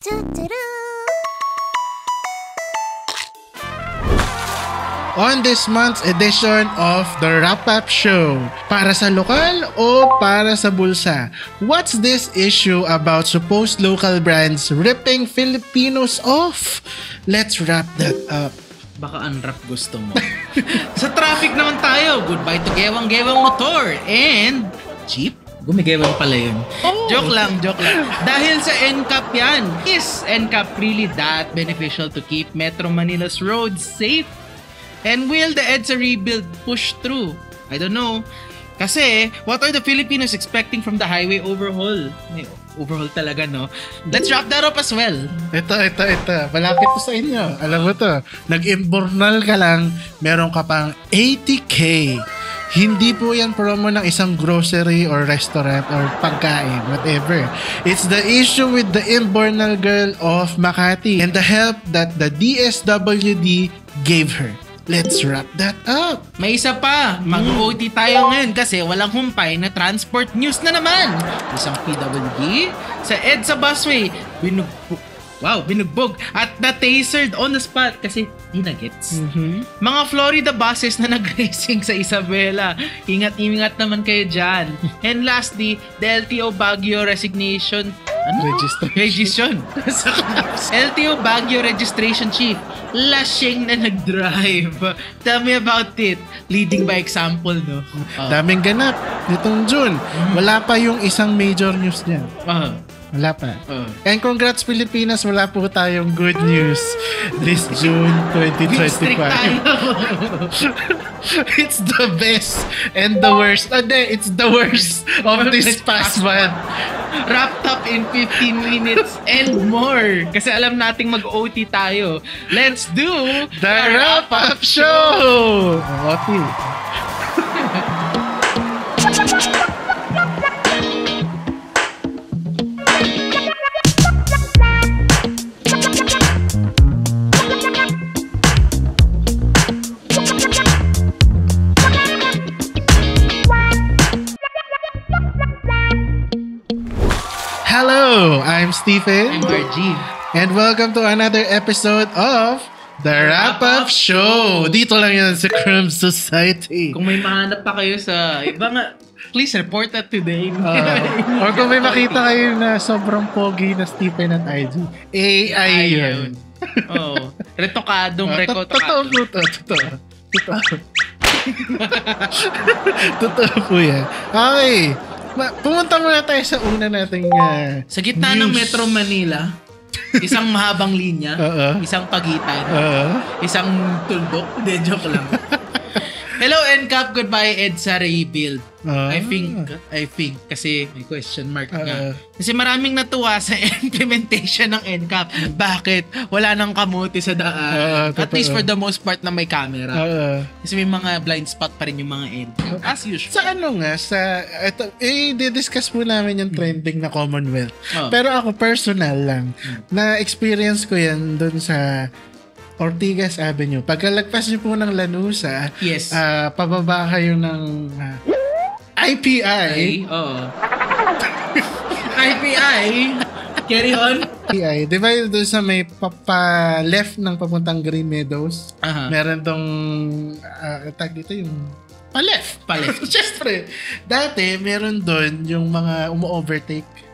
On this month's edition of the Wrap-Up Show, para sa lokal o para sa bulsa, what's this issue about supposed local brands ripping Filipinos off? Let's wrap that up. Baka unwrap gusto mo. Sa traffic naman tayo, goodbye to Gewang-Gewang Motor and Jeep. Gumigewang pala yun. Oh. Joke lang. Dahil sa NCAP yan. Is NCAP really that beneficial to keep Metro Manila's roads safe? And will the EDSA rebuild push through? I don't know. Kasi, what are the Filipinos expecting from the highway overhaul? May overhaul talaga, no? Let's wrap that up as well. Ito. Malapit to sa inyo. Alam mo to, nag-imbornal ka lang, meron ka pang 80K. Hindi po yan promo ng isang grocery or restaurant or pagkain, whatever. It's the issue with the imbornal girl of Makati and the help that the DSWD gave her. Let's wrap that up. May isa pa, mag-OT tayo ngayon kasi walang humpay na transport news na naman. Isang PWD sa EDSA busway, binugbog at na-tasered on the spot kasi di na gets. Mga Florida buses na nag-racing sa Isabela, ingat naman kayo dyan. And lastly, the LTO Baguio resignation. Registration. LTO Baguio registration chief, lashing na nag-drive. Tell me about it. Leading by example, no? Daming ganap nitong June. Wala pa yung isang major news niyan. Wala pa. And congrats Pilipinas, wala po tayong good news this June 2025. It's the best and the worst. It's the worst of this past month. Wrapped up in 15 minutes and more. Kasi alam nating mag-OT tayo. Let's do the Wrap-Up Show! OT. Hello, I'm Stephen. I'm Arjie. And welcome to another episode of The Wrap-Up Show. Dito lang yan sa Crumb Society. Kung may mahanap pa kayo sa iba nga, please report that today. Or kung may makita kayo na sobrang pogi na Stephen at IG, AI yun. Retokadong Totoo. Totoo po yan. Okay. Pumunta muna tayo sa una nating sa gitna news. ng Metro Manila, isang mahabang linya, isang pagitan, isang tuldok. Hindi, joke lang. Hello NCAP, goodbye EDSA rebuild. I think kasi may question mark nga. Kasi maraming natuwa sa implementation ng NCAP. Bakit? Wala nang kamote sa daan. At least for the most part na may camera. Kasi may mga blind spot pa rin yung mga NCAP. As usual. Sa di-discuss po namin yung trending na Commonwealth. Pero ako personal lang, na-experience ko yan dun sa Ortigas Avenue. Pagkalagpas niyo po ng Lanusa, yes. Pababa kayo ng IPI. IPI. Carry on. IPI. Di ba doon sa may left ng papuntang Green Meadows? Meron tong tag dito yung pa-left. Siyempre, dati meron doon yung mga umu-overtake.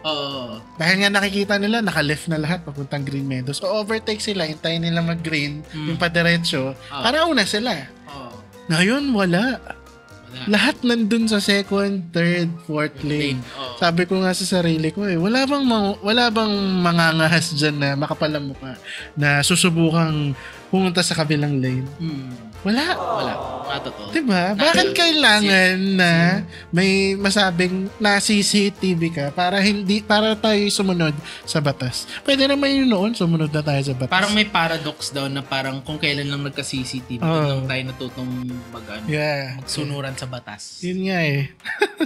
Dahil nga nakikita nila, naka-left na lahat papuntang Green Meadows. So, overtake sila, hintayin nila mag-green, yung padiretso, para una sila. Ngayon, wala. Lahat nandun sa second, third, fourth lane. Sabi ko nga sa sarili ko, wala bang mangangahas dyan na makapalamukha na susubukang pumunta sa kabilang lane? Wala. Totoo. Diba? Bakit kailangan na may masabing na CCTV ka para tayo sumunod sa batas? Pwede naman yun noon, sumunod na tayo sa batas. Parang may paradox daw na parang kung kailan lang nagka-CCTV, lang tayo natutong magsunuran sa batas. Yun nga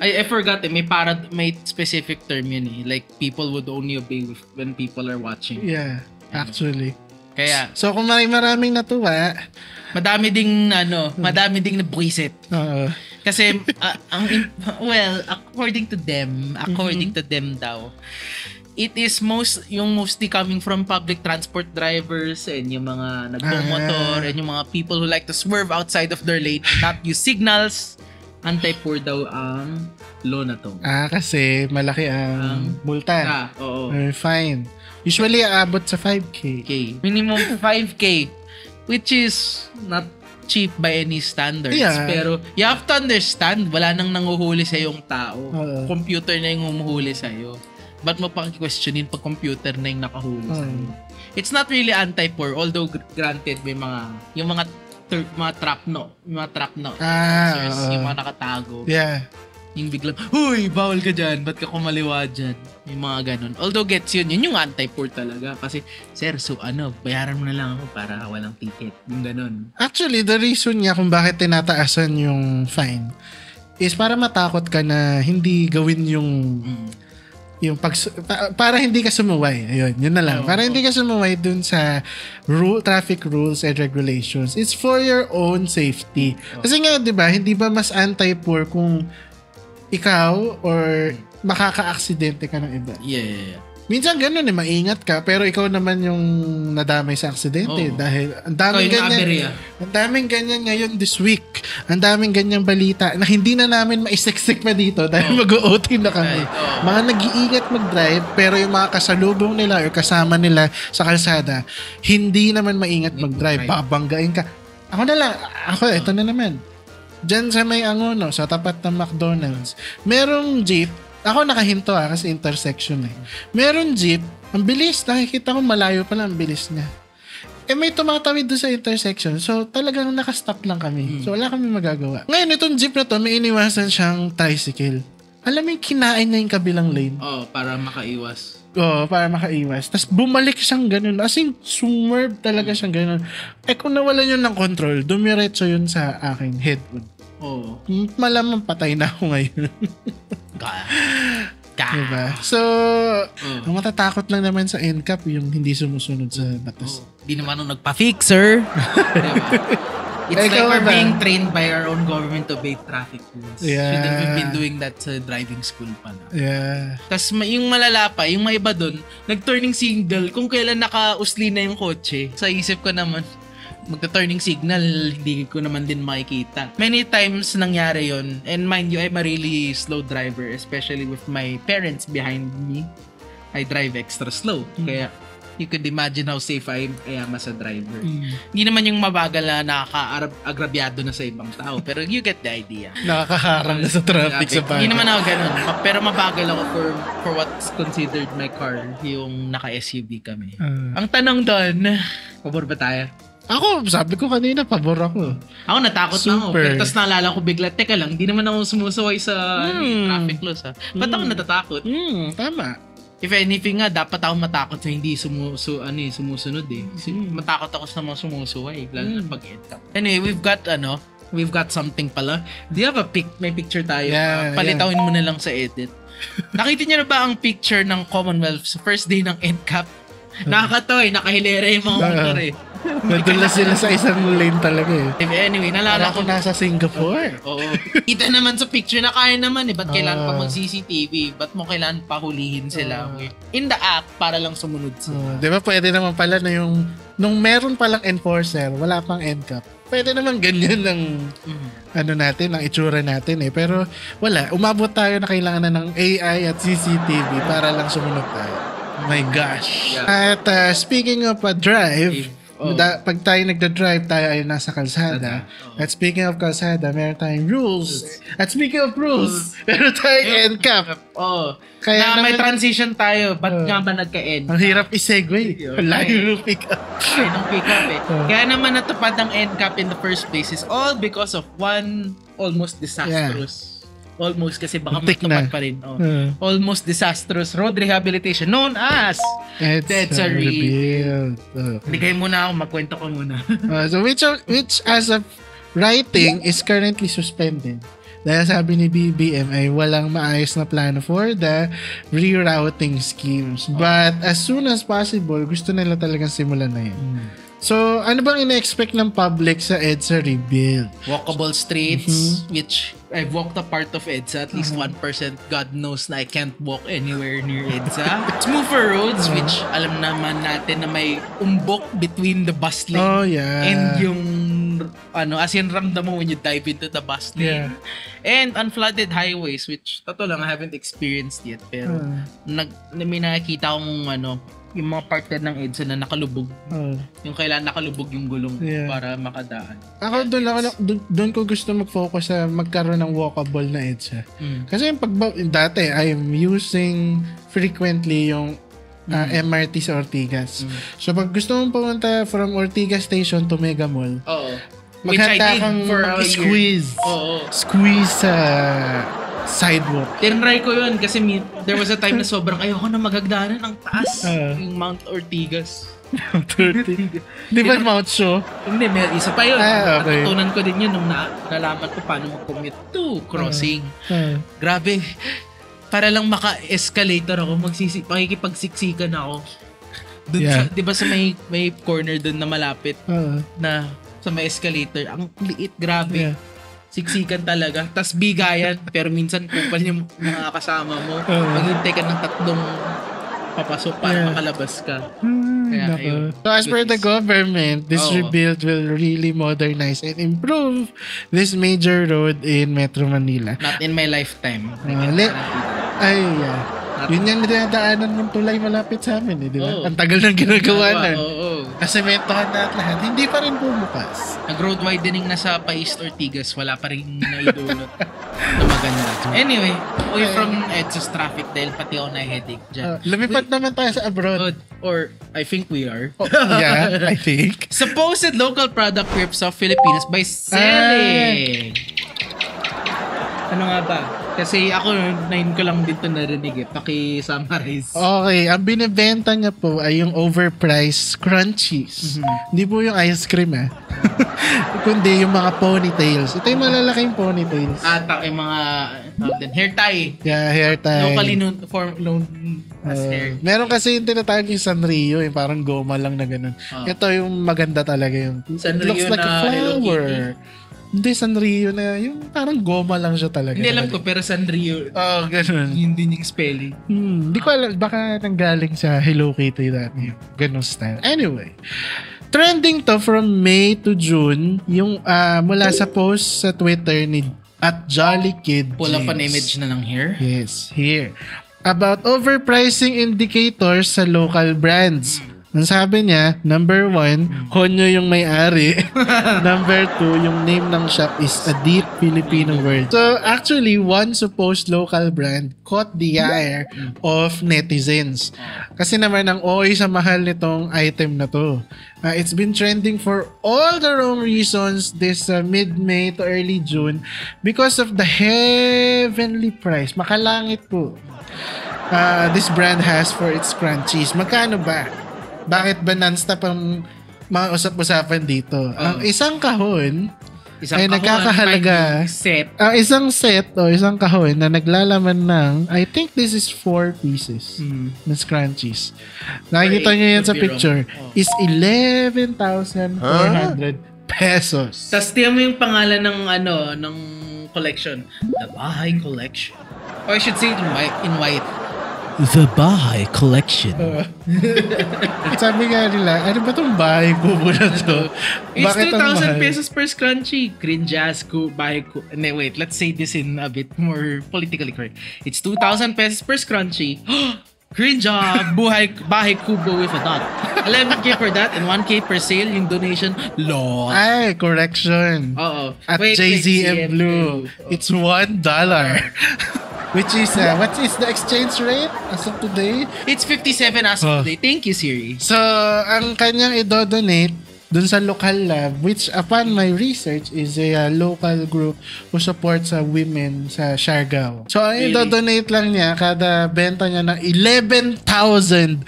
I forgot may specific term yun Like, people would only obey when people are watching. Yeah, actually. Kaya, so kung maraming natuwa, madami ding nabwisit. Kasi according to them daw, it is mostly coming from public transport drivers and yung mga nagmomotor and yung mga people who like to swerve outside of their lane, not use signals. Anti-poor daw ang law na to. Kasi malaki ang multa. Oo. Fine. Usually, aabot sa 5K. Minimum 5K, which is not cheap by any standards. Yeah. Pero you have to understand, wala nang nanguhuli sa yung tao. Computer na yung humuhuli sa'yo. Ba't mo pang questionin pag computer na yung nakahuli sa'yo? It's not really anti-poor, although granted may yung mga trap no. Yung mga nakatago. Yeah. Yung biglang, huy, bawal ka dyan, ba't ka kumaliwa dyan? Yung mga ganun. Although gets yun yung anti-poor talaga. Kasi, sir, bayaran mo na lang ako para walang ticket. Yung ganun. Actually, the reason niya kung bakit tinataasan yung fine is para matakot ka na hindi gawin para hindi ka sumuway. Ayun, yun na lang. Para hindi ka sumuway dun sa traffic rules and regulations. It's for your own safety. Kasi nga, di ba, hindi ba mas anti-poor kung ikaw or makaka-aksidente ka ng iba? Yeah. Minsan ganun maingat ka, pero ikaw naman yung nadamay sa aksidente dahil ang daming ganyan ngayon this week. Ang daming ganyang balita na hindi na namin maiseksik pa dito dahil mag-OT na kami. Mga nag-iingat mag-drive, pero yung mga kasalubong nila or kasama nila sa kalsada, hindi naman maingat mag-drive. Babanggain ka. Ito na naman. Diyan sa may Angono, sa tapat ng McDonald's, merong jeep. Ako nakahinto kasi intersection Meron jeep, ang bilis. Nakikita ko malayo pa lang ang bilis niya. May tumatawid doon sa intersection. So, talagang nakastop lang kami. So, wala kami magagawa. Ngayon, itong jeep na to, may iniwasan siyang tricycle. Alam mo yung kinain niya yung kabilang lane? Para makaiwas. Para makaiwas. Tapos bumalik siyang ganun. As in, swerve talaga siyang ganun. Kung nawalan yun ng control, dumiretso yun sa aking headwood. Malamang patay na ako ngayon. Diba? So, ang matatakot lang naman sa NCAP yung hindi sumusunod sa batas. Hindi naman nung nagpa-fixer. Diba? It's like we're being trained by our own government to obey traffic rules. Shouldn't we been doing that sa driving school pa na? Yeah. Tapos yung malala pa, yung may iba dun, nag-turning signal kung kailan naka-usli na yung kotse. Sa isip ko naman, magta-turning signal, hindi ko naman din makikita. Many times nangyari yon, and mind you, I'm a really slow driver, especially with my parents behind me. I drive extra slow. Kaya you could imagine how safe I am as a driver. Hindi naman yung mabagal na nakaka-agrabyado na sa ibang tao, pero you get the idea. Nakakaharang na sa traffic sa bahay. Hindi naman ako ganun. Pero mabagal ako for what's considered my car, yung naka-SUV kami. Ang tanong doon, pabor ba tayo? Ako, sabi ko kanina, pabor ako. Ako natakot na ako. Pero tapos naalala ko bigla, teka lang, di naman ako sumusuway sa traffic laws. Ba't ako natatakot? Tama. If anything nga, dapat ako matakot sa hindi sumusunod Matakot ako sa mga sumusuway, lalo na pag-edit. Anyway, we've got something pala. Do you have may picture tayo? Palitawin mo na lang sa edit. Nakita niyo na ba ang picture ng Commonwealth sa first day ng NCAP? Nakakatawa nakahilera yung mga motor Nadula sila sa isang lane talaga Anyway, nalala ko nasa Singapore. Oo. Kita naman sa picture na kaya naman ba't kailangan pa mag-CCTV? Ba't mo kailangan pa hulihin sila? In the act, para lang sumunod sila. Di ba pwede naman pala na nung meron palang enforcer, wala pang NCAP. Pwede naman ganyan ng natin, ang itsura natin Pero wala, umabot tayo na kailangan na ng AI at CCTV para lang sumunod tayo. Oh my gosh. Yeah. At speaking of drive, pag tayo nagda-drive, tayo ay nasa kalsada. At speaking of kalsada, meron tayong rules. At speaking of rules, meron tayong NCAP. Kaya may transition tayo. Ba't nga ba nagka-NCAP? Ang hirap i-segue. Layo yung pick-up. Kaya naman natupad ang NCAP in the first place is all because of one almost disastrous almost kasi baka matupad pa rin. Almost disastrous road rehabilitation known as Dead Rebuild. Hindi kayo muna ako, magkwento ko muna. So which as of writing is currently suspended. Dahil sabi ni BBM ay walang maayos na plano for the rerouting schemes. But as soon as possible, gusto nila talagang simulan na yun. So, ano bang ina-expect ng public sa EDSA rebuild? Walkable streets, which I've walked a part of EDSA, at least 1%. God knows na I can't walk anywhere near EDSA. Smoother roads, which alam naman natin na may umbok between the bus lane. Oh, yeah. And yung, as in ramdam mo when you dive into the bus lane. Yeah. And unflooded highways, which, totoo lang, I haven't experienced yet. Pero, may nakikita akong, yung mga part ng EDSA na nakalubog. Yung kailangan nakalubog yung gulong para makadaan. Ako doon ko gusto mag-focus sa magkaroon ng walkable na EDSA. Kasi dati I'm using frequently yung MRT sa Ortigas. So pag gusto mong pumunta from Ortigas Station to Mega Mall, maghanda kang squeeze sa sidewalk. Tinry ko yun kasi there was a time na sobrang ayoko na maghagdanan ng taas. Yung Mount Ortigas. Di ba Mount Show? Hindi, may isa pa yun. Okay. Natutunan ko din yun nung nalaman ko paano mag-commute to crossing. Grabe. Para lang maka-escalator ako, makikipagsiksikan ako. Dun di ba sa may corner dun na malapit na sa may escalator. Ang liit, grabe. Siksikan talaga. Tas bigayan, pero minsan kupal yung mga kasama mo. Maghintay ka ng 3 papasok para makalabas ka. Kaya ayun. So as per the government, this rebuild will really modernize and improve this major road in Metro Manila. Not in my lifetime. Yun yung dinadaanan ng tulay malapit sa amin, di ba? Ang tagal nang ginagawa nun. Nasementohan na at lahat. Hindi pa rin bumukas. Nag-road widening na sa Paist Ortigas, wala pa rin naidulot na maganda. Anyway, away from EDSA's traffic dahil pati ako na headache dyan. Lumipat naman tayo sa abroad. Or I think we are. Yeah, I think. Supposed local product rips off Filipinas by selling. Ano nga ba? Kasi ako, ko lang dito narinig Paki-summarize. Okay, ang binibenta niya po ay yung overpriced crunchies. Hindi po yung ice cream kundi yung mga ponytails. Ito yung malalaking ponytails. Yung mga hair tie. Yeah, hair tie. Locally known as hair. Meron kasi yung tinatawag yung Sanrio, yung parang goma lang na ganun. Ito yung maganda talaga yung Sanrio looks like a flower. Hindi, Sanrio na yung parang goma lang siya talaga. Hindi alam ko, pero Sanrio. Ganun. Yun din yung spelling. Hindi ko alam, baka nanggaling sa Hello Kitty dati. Ganun style. Anyway, trending to from May to June, yung mula sa post sa Twitter ni @JollyKid. Pull up an image na ng hair? Yes, here. About overpricing indicators sa local brands. Ang sabi niya, number 1, Honyo yung may-ari. Number 2, yung name ng shop is a deep Filipino word. So actually, one supposed local brand caught the ire of netizens. Kasi naman ang OA sa mahal nitong item na to. It's been trending for all the wrong reasons this mid-May to early June because of the heavenly price. Makalangit po. This brand has for its crunchies. Magkano ba? Bakit ba non-stop ang mga usap-usapan dito? Ang isang kahon ay nagkakahalaga isang set o isang kahon na naglalaman ng I think this is 4 pieces na scrunchies. Nakikita nyo yan sa picture. Is 11,400 pesos. Tapos tiyan mo yung pangalan ng collection. The Bahay Collection. Or I should say it in white. The Bahay Collection. Sabi nga nila, ano ba itong bahay kubo na to? It's 2,000 pesos per scrunchie. Cringe-ass bahay kubo. Wait, let's say this in a bit more politically correct. It's 2,000 pesos per scrunchie. Cringe bahay kubo with a dot. 11K for that and 1K per sale yung donation. Lord. Ay, correction. At JZM Blue, it's $1. Which is, what is the exchange rate as of today? It's 57 as of today. Thank you, Siri. So, ang kanyang idodonate dun sa local lab, which upon my research is a local group who supports women sa Siargao. So, ang idodonate lang niya, kada benta niya ng 11,400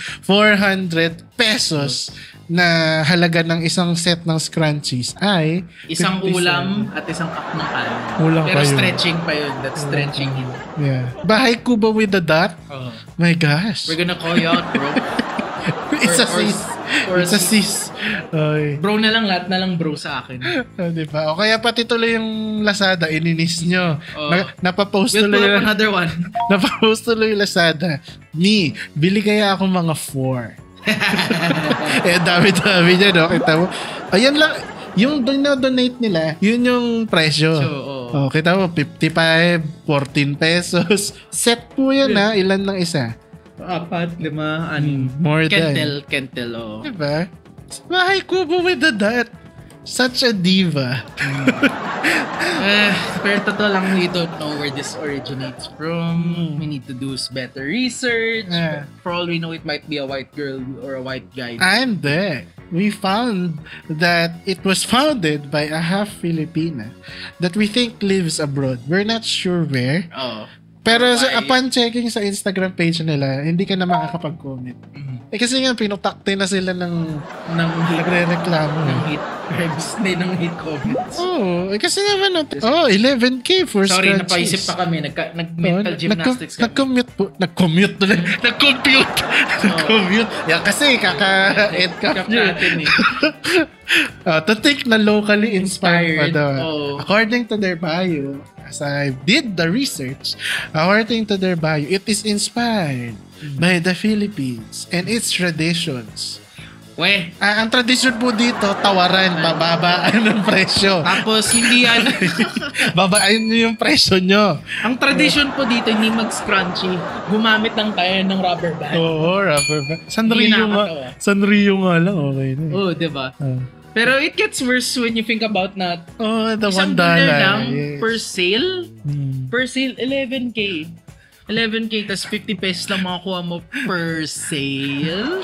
pesos na halaga ng isang set ng scrunchies ay isang ulam at isang cup ng kanin. Pero stretching pa yun. That's stretching yun. Yeah. Bahay kubo with the dot? My gosh. We're gonna call you out, bro. It's a sis. Oy. Bro na lang, lahat na lang bro sa akin. Diba? O kaya pati tuloy yung Lazada, ininis nyo. Napapost We'll tuloy pull up another one. Napapost tuloy yung Lazada. Bili kaya ako mga 4. Dami-dami niya, no? Kita mo. Ayan lang, yung donate nila, yun yung presyo. Kita mo, 55, 14 pesos. Set po yan, ha? Ilan lang isa? 4, 5, 6. More Can't tell, Diba? Bahay kubo with the dot. Such a diva. Pero totoo lang, we don't know where this originates from. We need to do better research. For all we know, it might be a white girl or a white guy. And we found that it was founded by a half Filipina that we think lives abroad. We're not sure where. Pero upon checking sa Instagram page nila, hindi ka na makakapag-comment. Kasi nga, pinutakte na sila ng nagre-reklamo. Ng hate crimes, ng hate comments. Kasi naman, 11K for Sorry, scratches. napaisip pa kami. Nag-mental gymnastics kami. Nag-commute. Yan kasi, kaka-end cap nyo. To think na locally inspired pa daw. According to their bio, as I did the research, according to their bio, it is inspired by the Philippines and its traditions. Ang tradisyon po dito, tawaran, bababaan ng presyo. Tapos, hindi yan. Babaan nyo yung presyo nyo. Ang tradisyon po dito, hindi mag-scrunchy. Gumamit lang tayo ng rubber band. Rubber band. Sanrio nga lang, okay na. Diba? Pero it gets worse when you think about na the $1 lang per sale. Per sale, 11K. 11K, tas 50 pesos lang makakuha mo per sale.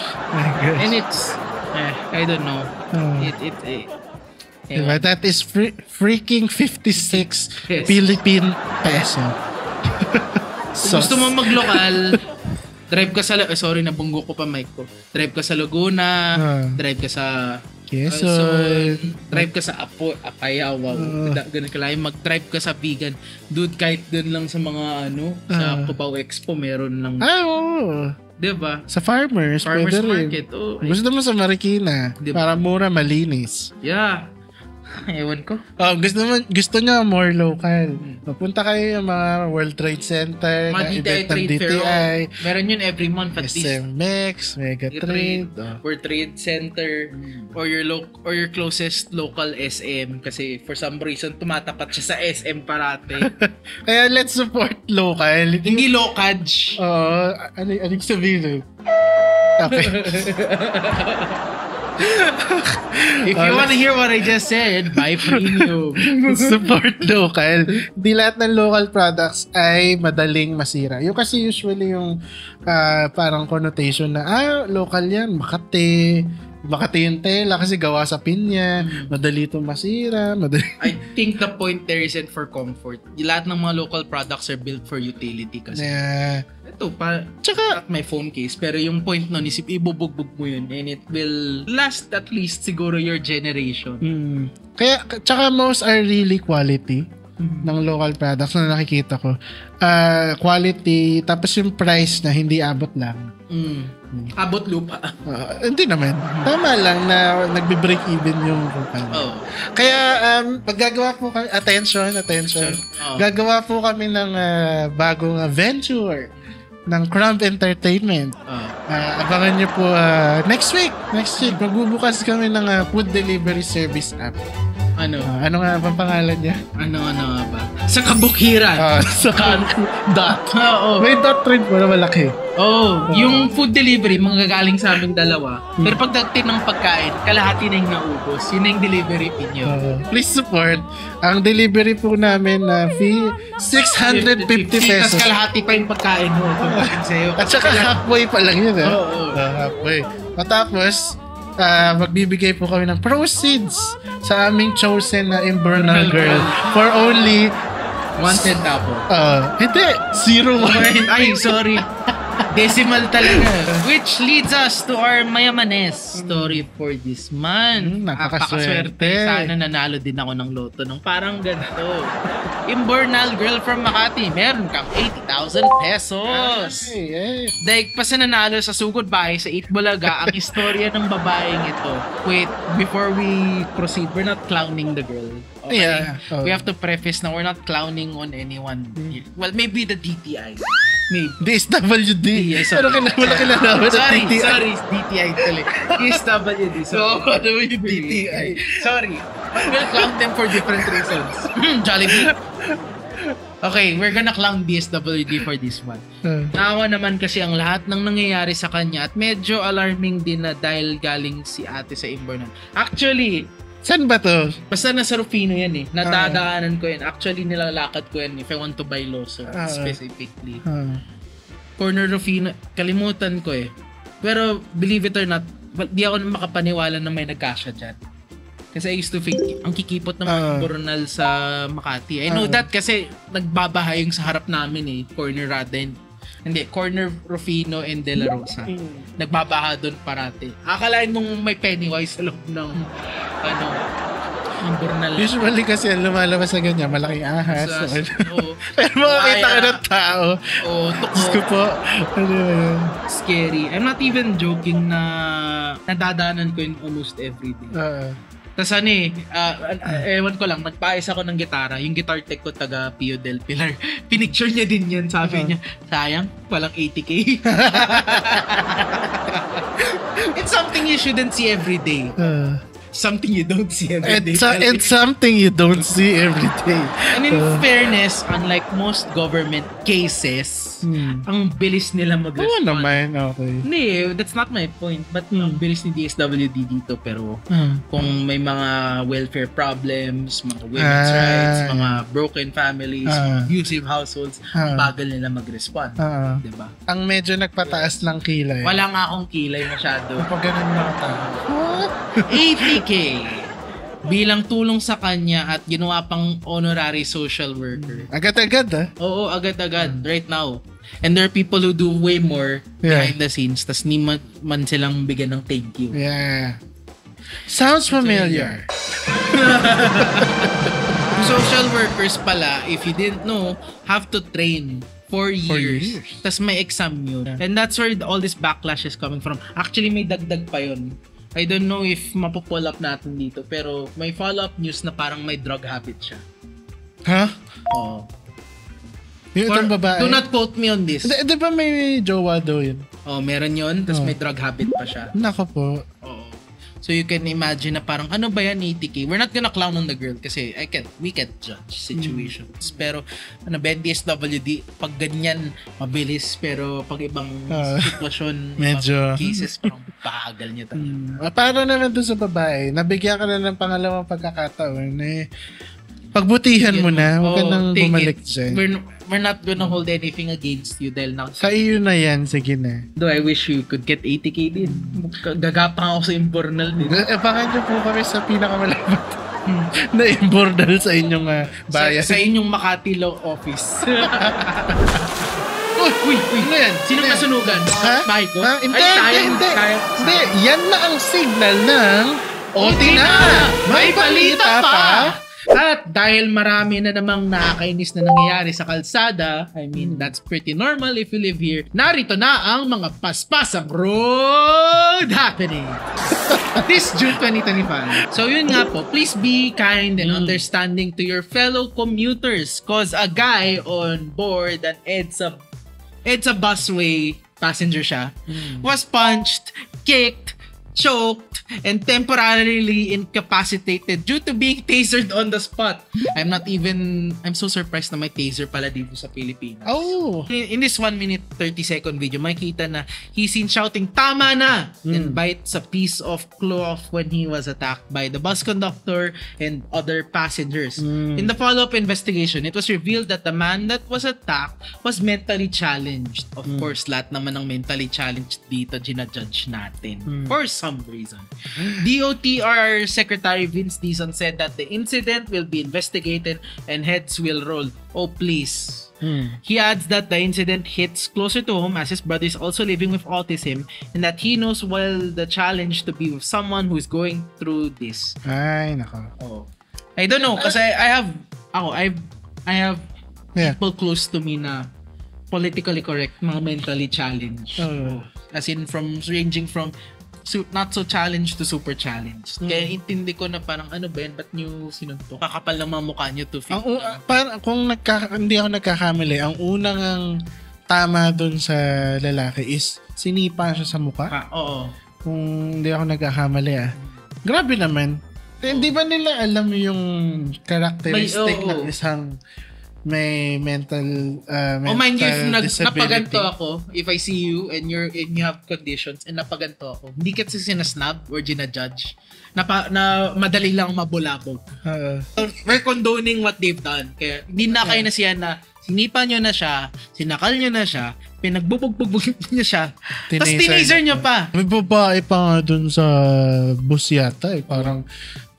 And it's, I don't know. Diba? That is freaking 56 Philippine peso. Kung gusto mo mag-lokal, drive ka sa, sorry, nabunggo ko pa mic ko. Drive ka sa Laguna, drive ka sa Quezon, drive ka sa Apayao, ganun ka lang, mag-drive ka sa vegan. Dude, kahit dun lang sa mga sa Cubao Expo, meron lang. Diba? Sa farmers market. Gusto mo sa Marikina, diba? Para mura, malinis. Yeah. Ewan ko. Gusto nyo more local. Mapunta kayo yung mga World Trade Center, mga event ng DTI. Meron yun every month at least. SMX, Megatrade, World Trade Center, or your closest local SM. Kasi for some reason, tumatapat siya sa SM parate. Kaya let's support local. Hindi lokaj. Ano sabihin? Okay. If you want to hear what I just said, buy premium. Support local. Di lahat ng local products ay madaling masira. Yung kasi usually yung parang connotation na local yan, Makati yung tela kasi gawa sa pinya, madali itong masira, I think the point there isn't for comfort. Lahat ng mga local products are built for utility kasi. Ito, tsaka my phone case, pero yung point nun is ibubugbog mo yun and it will last at least siguro your generation. Kaya, tsaka most are really quality ng local products na nakikita ko. Quality, tapos yung price na hindi abot lang. Abot lupa. Hindi naman. Tama lang na nagbe-break even yung company. Kaya pag gagawa po kami, attention. Gagawa po kami ng bagong venture ng Crumb Entertainment. Abangan nyo po next week. Magbubukas kami ng food delivery service app. Ano nga bang pangalan niya? Ano nga ba? Sa kabukiran. Dot. May dot rin po na malaki. Yung food delivery, manggagaling sa aming dalawa. Pero pagdating ng pagkain, kalahati na yung naubos. Yun na yung delivery fee nyo. Please support. Ang delivery po namin na fee, 650 pesos. Tapos kalahati pa yung pagkain mo. At saka halfway pa lang yun. Halfway. Matapos, magbibigay po kami ng proceeds sa aming chosen na Imbornal Girl for only Wanted tapo. Hindi. 01. Ay, sorry. Decimal talaga. Which leads us to our mayamanes story for this month. Napakaswerte. Sana nanalo din ako ng loto ng parang ganito. Imbornal girl from Makati, meron kang 80,000 pesos. Daig pa sa nanalo sa Sugod Bahay sa 8 Bulaga ang istorya ng babaeng ito. Wait, before we proceed, we're not clowning the girl. Okay? Yeah. We have to preface na we're not clowning on anyone. Well, maybe the DTI. Maybe. DSWD. Yes, Pero wala kinalaman sa DTI. Sorry, DTI tuloy. DSWD. Ano yung DTI? Sorry. We'll clown them for different reasons. Jollibee. Okay, we're gonna clown DSWD for this one. Naawa naman kasi ang lahat ng nangyayari sa kanya at medyo alarming din na dahil galing si ate sa Imbornal. Actually, saan ba to? basta nasa Rufino yan eh. Nadadaanan ko yan. Actually, nilalakad ko yan if I want to buy Loso specifically. Corner Rufino, kalimutan ko eh. Pero believe it or not, di ako makapaniwala na may nagkasya dyan. Kasi I used to think, ang kikipot ng Imbornal sa Makati. I know that kasi nagbabaha yung sa harap namin eh. Corner Raden. Hindi, Corner Rufino and De La Rosa. Nagbabaha doon parati. Akalain mong may Pennywise sa loob ng Imbornal. Usually kasi ang lumalabas sa ganyan, malaking ahas. Pero makakita ka ng tao. Diyos ko po. Ano yun? Scary. I'm not even joking na nadadaanan ko yun almost every day. Tapos ewan ko lang, nagpaayos ako ng gitara. Yung guitar tech ko taga Pio del Pilar. Pinicture niya din yan. Sabi niya, sayang, walang 80K. It's something you shouldn't see every day. Something you don't see every day. It's something you don't see every day. And in fairness, unlike most government cases, ang bilis nila mag-respond. Oo naman, okay. Hindi, that's not my point. But ang bilis ni DSWD dito. Pero kung may mga welfare problems, mga women's rights, mga broken families, abusive households, bagal nila mag-respond. Diba? Ang medyo nagpataas ng kilay. Wala nga akong kilay masyado. Kapag ganun mga tao. 80K bilang tulong sa kanya at ginawa pang honorary social worker. Agad-agad Oo, agad-agad. Right now. And there are people who do way more behind the scenes tas ni man silang bigyan ng thank you. Yeah. Sounds familiar. Social workers pala, if you didn't know, have to train 4 years. Tas may exam yun. And that's where all this backlash is coming from. Actually, may dagdag pa yun. I don't know if mapupull up natin dito, pero may follow-up news na parang may drug habit siya. Ha? Oo. Yung itong babae? Do not quote me on this. Di ba may jowa daw yun? Meron yun, tapos may drug habit pa siya. Nako po. Oo. So you can imagine na parang ano ba yan 80K? We're not gonna clown on the girl kasi we can't judge situations. Pero DSWD, pag ganyan mabilis, pero pag ibang sitwasyon, medyo cases, parang bagal niya talaga. Para naman doon sa babae, nabigyan ka na ng pangalawang pagkakataon pagbutihan mo na, huwag ka nang bumalik dyan. We're not gonna hold anything against you dahil sa iyo na yan, sige na. Though I wish you could get 80K din. Gagapang ako sa Imbornal din. Baka nyo po kami sa pinakamalapit na Imbornal sa inyong bayan. Sa inyong Makati Law Office. Uy, ano yan? Sino masunugan? Bahay ko? Hindi, yan na ang signal ng OT na! May balita pa! At dahil marami na namang nakakainis na nangyayari sa kalsada, I mean, that's pretty normal if you live here, narito na ang mga paspasang road happening this June 2025. So yun nga po, please be kind and understanding to your fellow commuters cause a guy on board an EDSA busway passenger siya, was punched, kicked, choked, and temporarily incapacitated due to being tasered on the spot. I'm so surprised na may taser pala dito sa Pilipinas. Oh! In this 1 minute 30-second video, makikita na he's seen shouting, "Tama na!" and bites a piece of cloth when he was attacked by the bus conductor and other passengers. In the follow-up investigation, it was revealed that the man that was attacked was mentally challenged. Of course, lahat naman ng mentally challenged dito ginajudge natin. For some some reason. DOTR Secretary Vince Dizon said that the incident will be investigated and heads will roll. Oh, please. He adds that the incident hits closer to home as his brother is also living with autism and that he knows well the challenge to be with someone who is going through this. Ay, nako. Oh. I don't know kasi I have people close to me na politically correct, mga mentally challenged. As in ranging from not so challenged to super challenged. Kaya intindi ko na parang ano ba yan, ba't nyo sinuntok? Kakapal ng mga mukha nyo to fit. Parang kung hindi ako nagkakamali, ang unang tama dun sa lalaki is sinipa siya sa mukha. Oo. Kung hindi ako nagkakamali Grabe naman. Hindi ba nila alam yung characteristic ng isang may mental mind you, disability. napaganto ako, if I see you and you have conditions and napaganto ako, hindi kasi sinasnab or ginajudge. Na madali lang mabulabog. We're condoning what they've done. Kaya hindi na kayo nasiyan na sinipa nyo na siya, sinakal nyo na siya, pinagbubugbog nyo siya, tapos tinaser nyo pa. May babae pa nga dun sa bus yata parang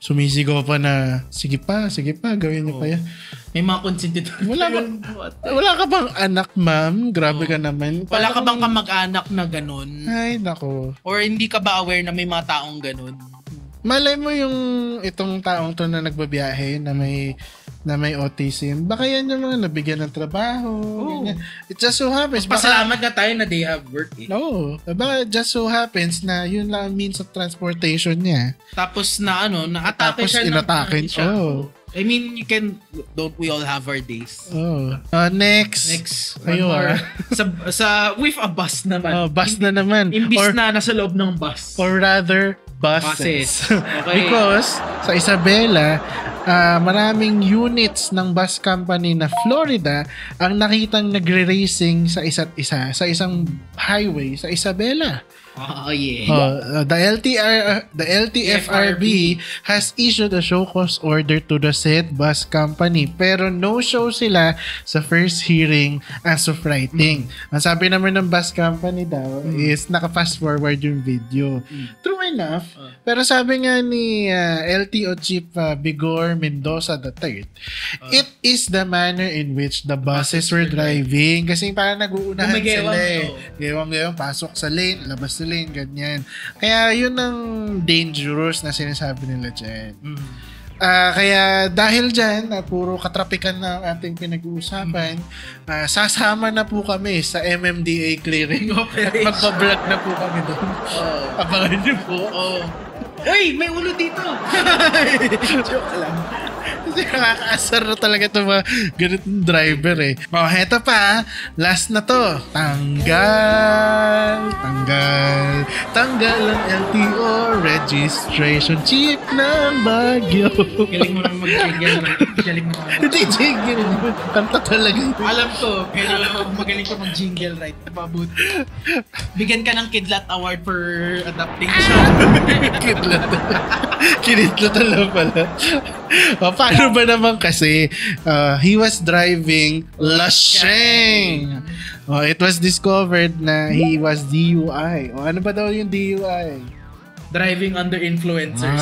sumisigaw pa na sige pa, gawin niyo pa yan. May mga consentid. Wala ka bang anak, ma'am? Grabe ka naman. Wala ka bang kamag-anak na ganun? Ay, nako. Or hindi ka ba aware na may mga taong ganun? Malay mo yung itong taong to na nagbabiyahe na may autism. Baka yan yung mga nabigyan ng trabaho. It just so happens. Pasalamat na tayo na they have work. No. Baka just so happens na yun lang means of transportation niya. Tapos na-atake siya. Inatake siya. I mean, don't we all have our days? Next. Kayo sa with a bus naman. Bus na naman. Imbis na nasa loob ng bus. Or rather, buses. Okay. Because sa Isabela, maraming units ng bus company na Florida ang nakitang nagre-racing sa isa't isa sa isang highway sa Isabela. Oh yeah. The LTFRB has issued a show cause order to the said bus company pero no show sila sa first hearing as of writing. Ang sabi naman ng bus company daw is naka-fast forward yung video. True enough. Pero sabi nga ni LTO Chief Bigor Mendoza III, it is the manner in which the buses were driving kasi parang nag-uunahan sila Gewang-gewang, pasok sa lane, labas sa lane, ganyan. Kaya yun ang dangerous na sinasabi nila dyan. Kaya dahil dyan, puro katrapikan na ating pinag-uusapan, sasama na po kami sa MMDA clearing at magpa-vlog na po kami doon. Abangan niyo po. Uy, may ulo dito! Joke lang. Kasi nakakaasar na talaga itong mga ganitong driver heto pa, last na to. Tanggal ang LTO registration chip ng Baguio. Galing mo naman mag-jingle. Hindi jingle. Kanta talaga. Alam ko, pero magaling ka mag-jingle right. Napabuti. Bigyan ka ng Kidlat Award for adaptation. Kidlat. Kinidlat lang pala. Paano ba naman kasi he was driving Lasheng. It was discovered na he was DUI. Ano ba daw yung DUI? Driving under influencers.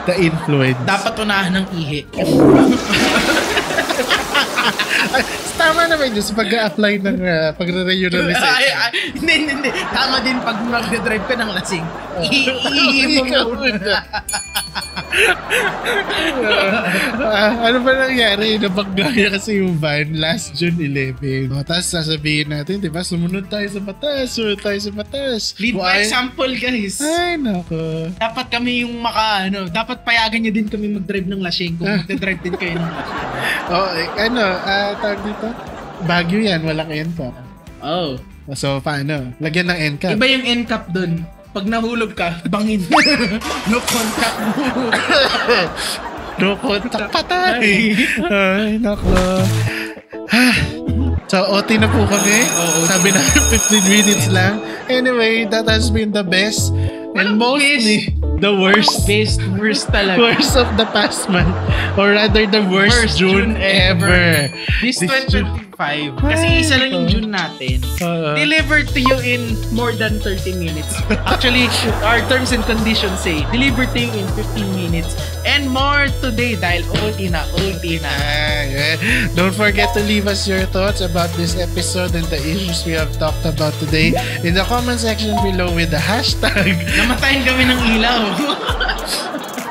The influence. Dapat unahan ng ihi. Tama naman yun sa pag-a-apply ng pagre-renew ng lisensya. Hindi. Tama din pag mag-drive ka ng lasing. Ihi mo muna. Ano ba nangyari? Napaggaya kasi yung van last June 11. Tapos sasabihin natin, diba? Sumunod tayo sa batas. Lead by example, guys. Ay, nako. Dapat kami yung dapat payagan nyo din kami mag-drive ng lasing kung mag-drive din kayo ng lasing. Tawag dito? Baguio yan, walang NCAP. So, paano? Lagyan ng NCAP. Iba yung NCAP dun. Pag nahulog ka, bangin. No contact mo. No contact, patay. Ay, nako. So, OT na po kami. Sabi namin 15 minutes lang. Anyway, that has been the best and mostly the worst. Worst talaga. Worst of the past month. Or rather, the worst June ever. This 2025. Kasi isa lang yung June natin. delivered to you in more than 30 minutes. Actually, our terms and conditions say delivered to you in 15 minutes and more today dahil ulti na. Yeah. Don't forget to leave us your thoughts about this episode and the issues we have talked about today in the comment section below with the hashtag namatayin kami ng ilaw.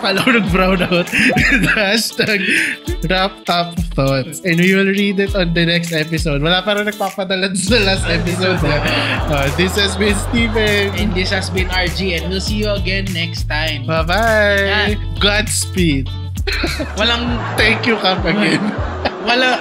Pala ko nag-brown out with the hashtag Wrapped Up Thoughts. And we will read it on the next episode. Wala pa rin nagpapadala sa last episode. This has been Steven. And this has been RG. And we'll see you again next time. Bye-bye. Godspeed. Walang thank you, Cap, again. Wala